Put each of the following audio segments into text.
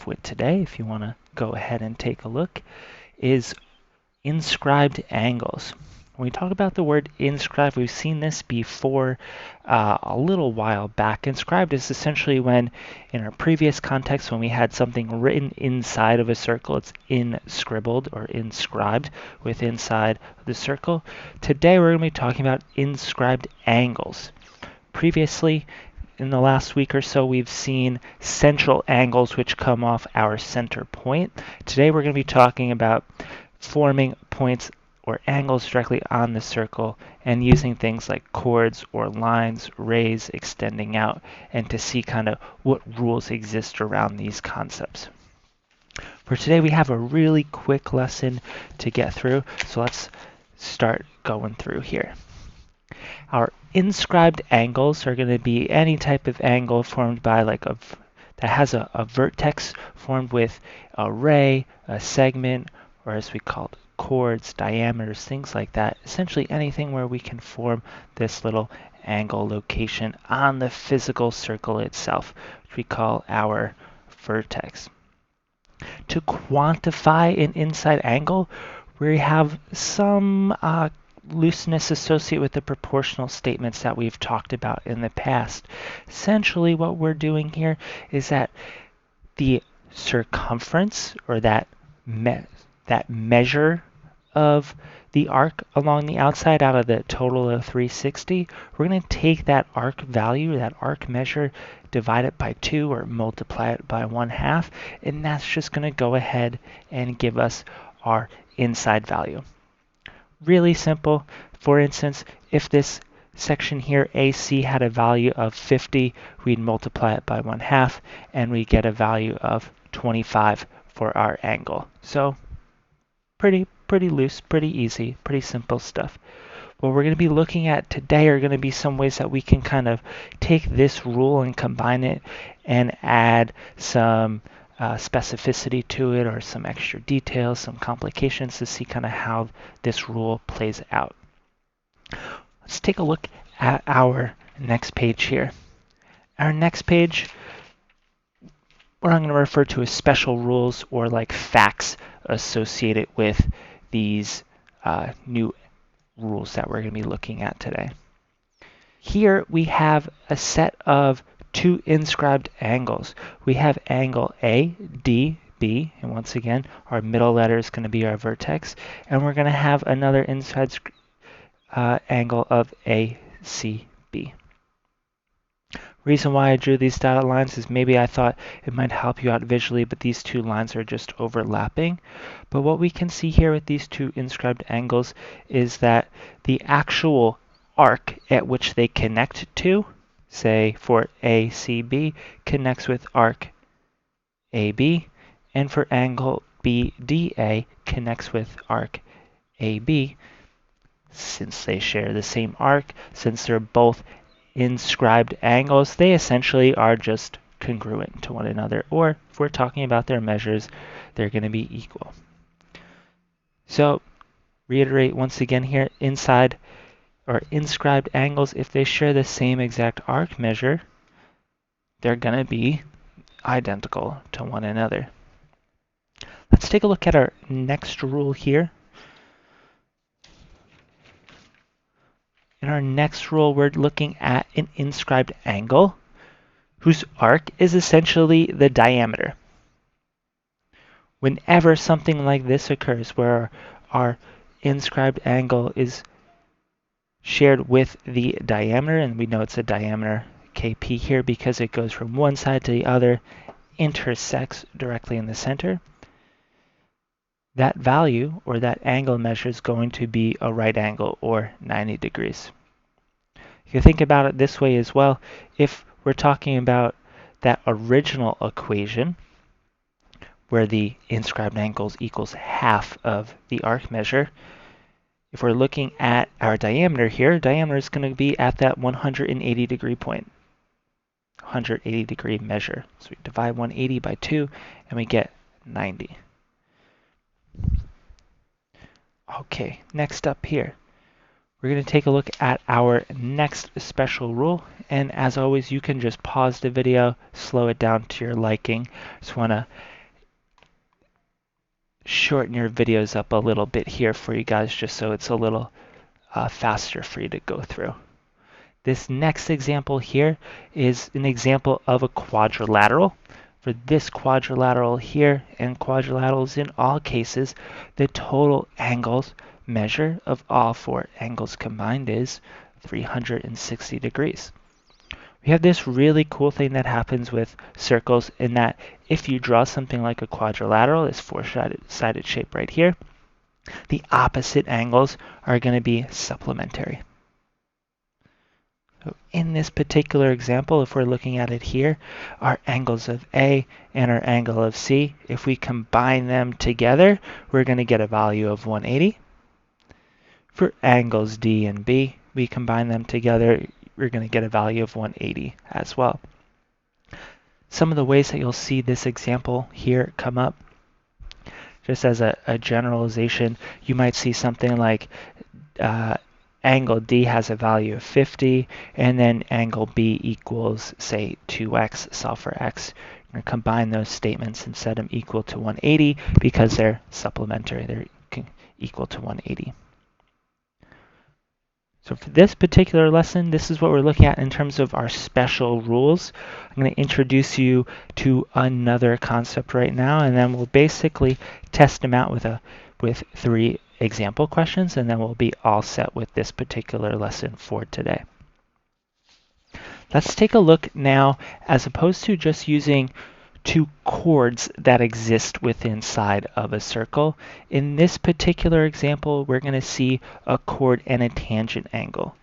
off with today, if you want to go ahead and take a look, is inscribed angles. When we talk about the word inscribed, we've seen this before a little while back. Inscribed is essentially when, in our previous context, when we had something written inside of a circle, it's inscribbled or inscribed with inside the circle. Today we're going to be talking about inscribed angles. Previously, in the last week or so, we've seen central angles which come off our center point. Today we're going to be talking about forming points or angles directly on the circle and using things like chords or lines, rays, extending out, and to see kind of what rules exist around these concepts. For today we have a really quick lesson to get through, so let's start going through here. Our inscribed angles are going to be any type of angle formed by that has a vertex formed with a ray, a segment, or as we call it, chords, diameters, things like that. Essentially anything where we can form this little angle location on the physical circle itself, which we call our vertex. To quantify an inside angle, we have some looseness associated with the proportional statements that we've talked about in the past. Essentially what we're doing here is that the circumference, or that measure of the arc along the outside out of the total of 360, we're going to take that arc value, that arc measure, divide it by 2 or multiply it by 1/2, and that's just going to go ahead and give us our inside value. Really simple. For instance, if this section here, AC, had a value of 50, we'd multiply it by 1/2, and we get a value of 25 for our angle. So pretty loose, pretty easy, pretty simple stuff. What we're going to be looking at today are going to be some ways that we can kind of take this rule and combine it and add some specificity to it, or some extra details, some complications, to see kind of how this rule plays out. Let's take a look at our next page here. Our next page, what I'm going to refer to as special rules, or like facts associated with these new rules that we're going to be looking at today. Here we have a set of two inscribed angles. We have angle A, D, B, and once again our middle letter is going to be our vertex, and we're going to have another inside angle of A, C, B. Reason why I drew these dotted lines is maybe I thought it might help you out visually, but these two lines are just overlapping. But what we can see here with these two inscribed angles is that the actual arc at which they connect to, say for ACB, connects with arc AB, and for angle BDA connects with arc AB. Since they share the same arc, since they're both inscribed angles, they essentially are just congruent to one another, or if we're talking about their measures, they're going to be equal. So reiterate once again here, inside or inscribed angles, if they share the same exact arc measure, they're going to be identical to one another. Let's take a look at our next rule here. In our next rule, we're looking at an inscribed angle whose arc is essentially the diameter. Whenever something like this occurs, where our inscribed angle is shared with the diameter, and we know it's a diameter KP here because it goes from one side to the other, intersects directly in the center, that value, or that angle measure, is going to be a right angle, or 90 degrees. You can think about it this way as well. If we're talking about that original equation, where the inscribed angles equals half of the arc measure, if we're looking at our diameter here, diameter is going to be at that 180 degree point, 180 degree measure. So we divide 180 by 2, and we get 90. Okay, next up here, we're going to take a look at our next special rule. And as always, you can just pause the video, slow it down to your liking. Just want to shorten your videos up a little bit here for you guys just so it's a little faster for you to go through. This next example here is an example of a quadrilateral. For this quadrilateral here, and quadrilaterals in all cases, the total angles measure of all four angles combined is 360 degrees. We have this really cool thing that happens with circles in that if you draw something like a quadrilateral, this four-sided shape right here, the opposite angles are going to be supplementary. So in this particular example, if we're looking at it here, our angles of A and our angle of C, if we combine them together, we're going to get a value of 180. For angles D and B, we combine them together, we're going to get a value of 180 as well. Some of the ways that you'll see this example here come up, just as a generalization, you might see something like angle D has a value of 50, and then angle B equals, say, 2x, solve for x. You're going to combine those statements and set them equal to 180 because they're supplementary. They're equal to 180. So for this particular lesson, this is what we're looking at in terms of our special rules. I'm going to introduce you to another concept right now, and then we'll basically test them out with 3 example questions, and then we'll be all set with this particular lesson for today. Let's take a look now, as opposed to just using 2 chords that exist within inside of a circle. In this particular example, we're going to see a chord and a tangent angle.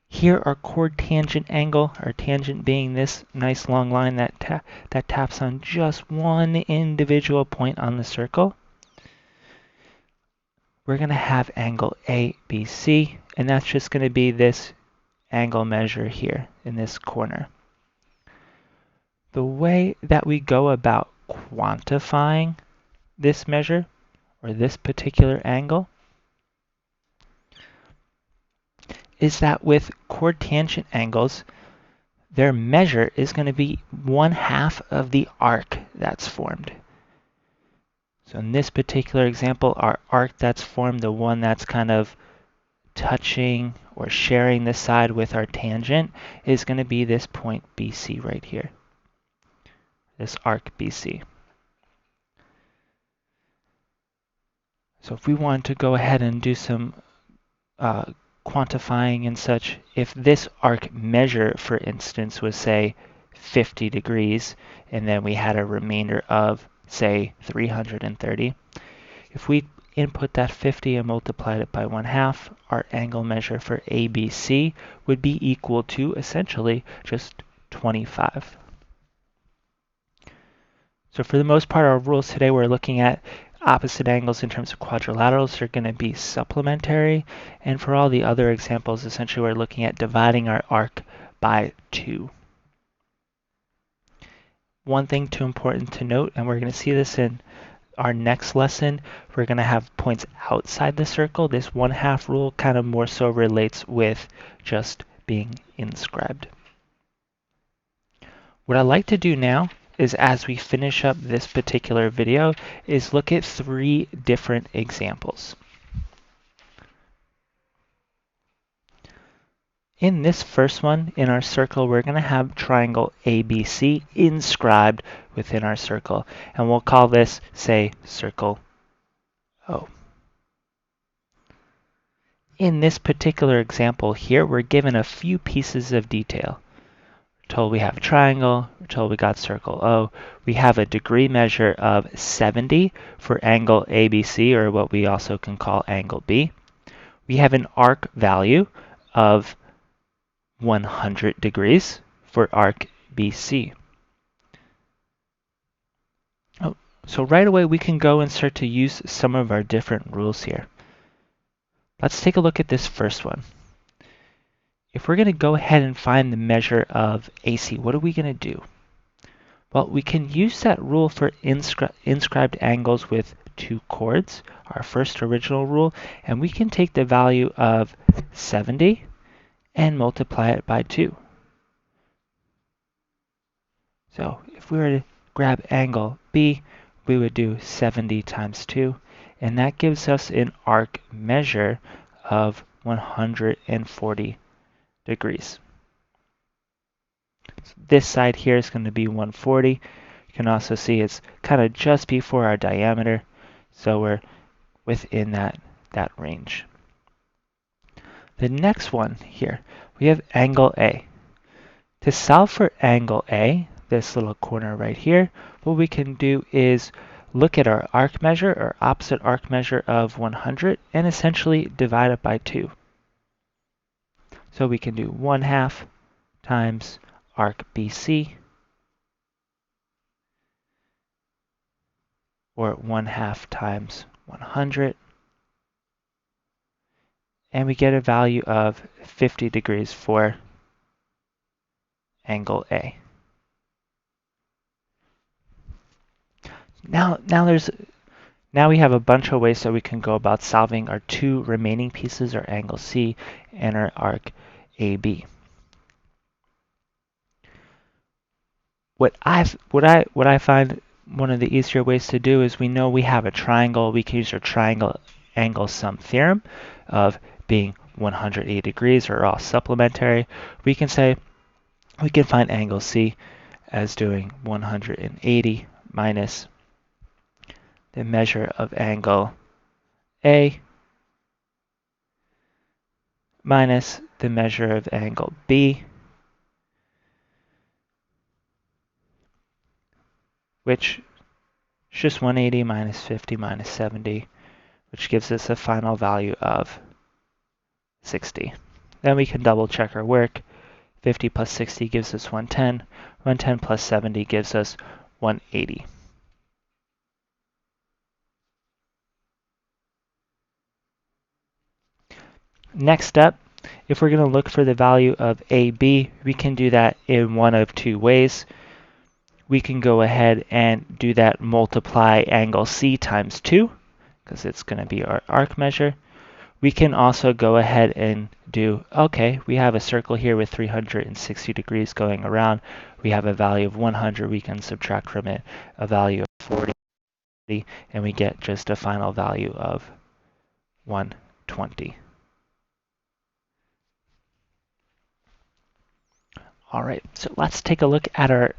Here, our chord tangent angle, our tangent being this nice long line that taps on just one individual point on the circle. We're going to have angle ABC, and that's just going to be this angle measure here in this corner. The way that we go about quantifying this measure, or this particular angle, is that with chord tangent angles, their measure is going to be 1/2 of the arc that's formed. So in this particular example, our arc that's formed, the one that's kind of touching or sharing the side with our tangent, is going to be this point BC right here, this arc BC. So if we want to go ahead and do some quantifying and such, if this arc measure, for instance, was, say, 50 degrees, and then we had a remainder of, say, 330, if we input that 50 and multiplied it by 1/2, our angle measure for ABC would be equal to, essentially, just 25. So for the most part, our rules today, we're looking at opposite angles in terms of quadrilaterals are going to be supplementary. And for all the other examples, essentially we're looking at dividing our arc by 2. One thing too important to note, and we're going to see this in our next lesson, we're going to have points outside the circle. This 1/2 rule kind of more so relates with just being inscribed. What I'd like to do now is, as we finish up this particular video, is look at 3 different examples. In this first one, in our circle, we're going to have triangle ABC inscribed within our circle. And we'll call this, say, circle O. In this particular example here, we're given a few pieces of detail. We're told we have a triangle, we're told we got circle O. We have a degree measure of 70 for angle ABC, or what we also can call angle B. We have an arc value of 100 degrees for arc BC. So right away we can go and start to use some of our different rules here. Let's take a look at this first one. If we're going to go ahead and find the measure of AC, what are we going to do? Well, we can use that rule for inscribed angles with 2 chords, our first original rule, and we can take the value of 70 and multiply it by 2. So if we were to grab angle B, we would do 70 times 2, and that gives us an arc measure of 140 degrees. So this side here is going to be 140. You can also see it's kind of just before our diameter, so we're within that range. The next one here, we have angle A. To solve for angle A, this little corner right here, what we can do is look at our arc measure, or opposite arc measure of 100, and essentially divide it by 2. So we can do 1/2 times arc BC, or 1/2 times 100, and we get a value of 50 degrees for angle A. Now we have a bunch of ways that we can go about solving our two remaining pieces, our angle C and our arc AB. What I find one of the easier ways to do is, we know we have a triangle. We can use our triangle angle sum theorem of being 180 degrees, or all supplementary. We can say we can find angle C as doing 180 minus the measure of angle A minus the measure of angle B, which is just 180 minus 50 minus 70, which gives us a final value of 60. Then we can double check our work. 50 plus 60 gives us 110. 110 plus 70 gives us 180. Next step, if we're going to look for the value of AB, we can do that in one of two ways. We can go ahead and do that multiply angle C times 2, because it's going to be our arc measure. We can also go ahead and do, okay, we have a circle here with 360 degrees going around. We have a value of 100. We can subtract from it a value of 40, and we get just a final value of 120. All right, so let's take a look at our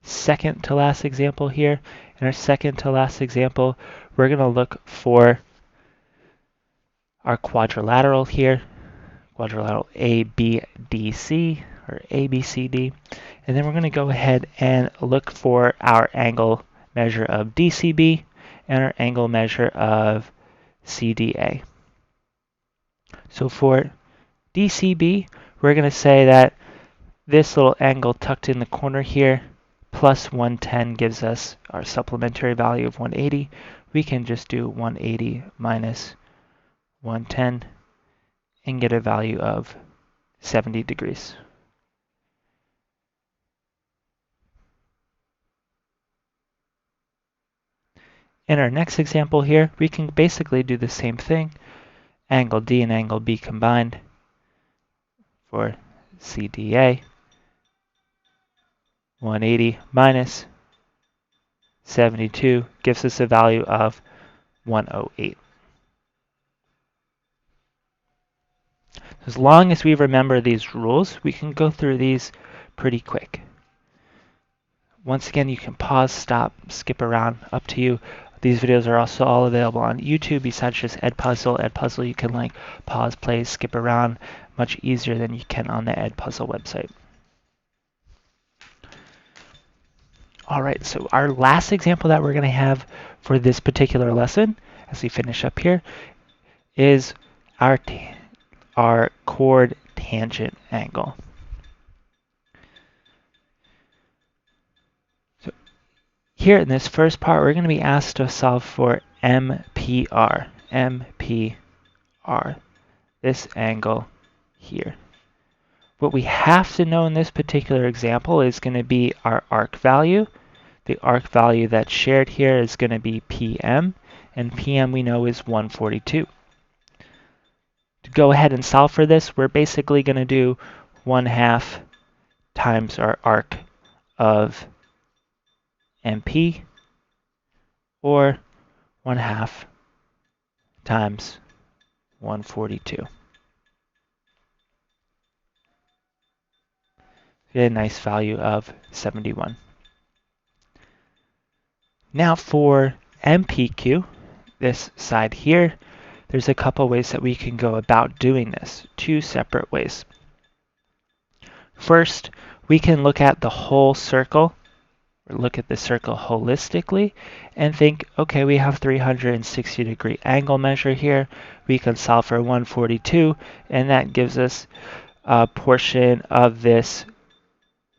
second to last example here. In our second to last example, we're going to look for our quadrilateral here, quadrilateral ABDC, or ABCD, and then we're going to go ahead and look for our angle measure of DCB and our angle measure of CDA. So for DCB, we're going to say that this little angle tucked in the corner here plus 110 gives us our supplementary value of 180. We can just do 180 minus 110 and get a value of 70 degrees. In our next example here, we can basically do the same thing. Angle D and angle B combined for CDA. 180 minus 72 gives us a value of 108. As long as we remember these rules, we can go through these pretty quick. Once again, you can pause, stop, skip around, up to you. These videos are also all available on YouTube besides just Edpuzzle. Edpuzzle, you can pause, play, skip around much easier than you can on the Edpuzzle website. All right, so our last example that we're going to have for this particular lesson, as we finish up here, is our chord tangent angle. So here in this first part, we're going to be asked to solve for MPR. MPR, this angle here. What we have to know in this particular example is going to be our arc value. The arc value that's shared here is going to be PM, and PM we know is 142. To go ahead and solve for this, we're basically going to do 1/2 times our arc of MP or 1/2 times 142. Get a nice value of 71. Now for MPQ, this side here, there's a couple ways that we can go about doing this, two separate ways. First, we can look at the whole circle, or look at the circle holistically, and think, okay, we have 360-degree angle measure here. We can solve for 142, and that gives us a portion of this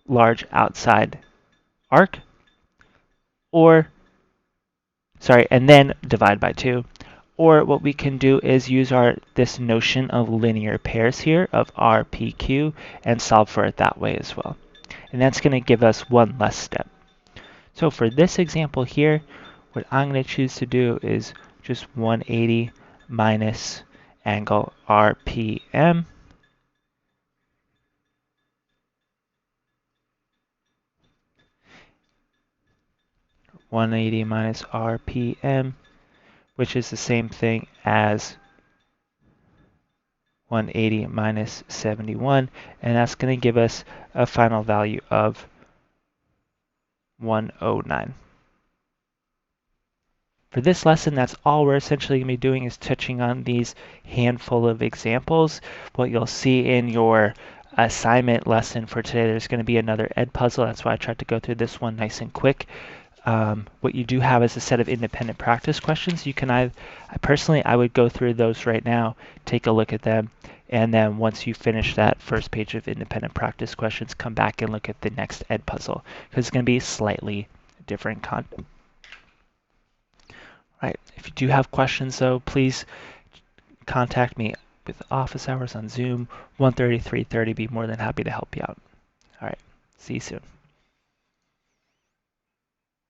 large outside arc, and then divide by 2. Or what we can do is use this notion of linear pairs here of RPQ and solve for it that way as well. And that's going to give us one less step. So for this example here, what I'm going to choose to do is just 180 minus angle RPM. -RPM, which is the same thing as 180 minus 71, and that's going to give us a final value of 109. For this lesson, that's all we're essentially going to be doing is touching on these handful of examples. What you'll see in your assignment lesson for today, there's going to be another ed puzzle. That's why I tried to go through this one nice and quick. What you do have is a set of independent practice questions. You can, personally, I would go through those right now, take a look at them, and then once you finish that first page of independent practice questions, come back and look at the next ed puzzle, because it's going to be slightly different content. Right. If you do have questions, though, please contact me with office hours on Zoom, 1:30, 3:30. Be more than happy to help you out. All right. See you soon.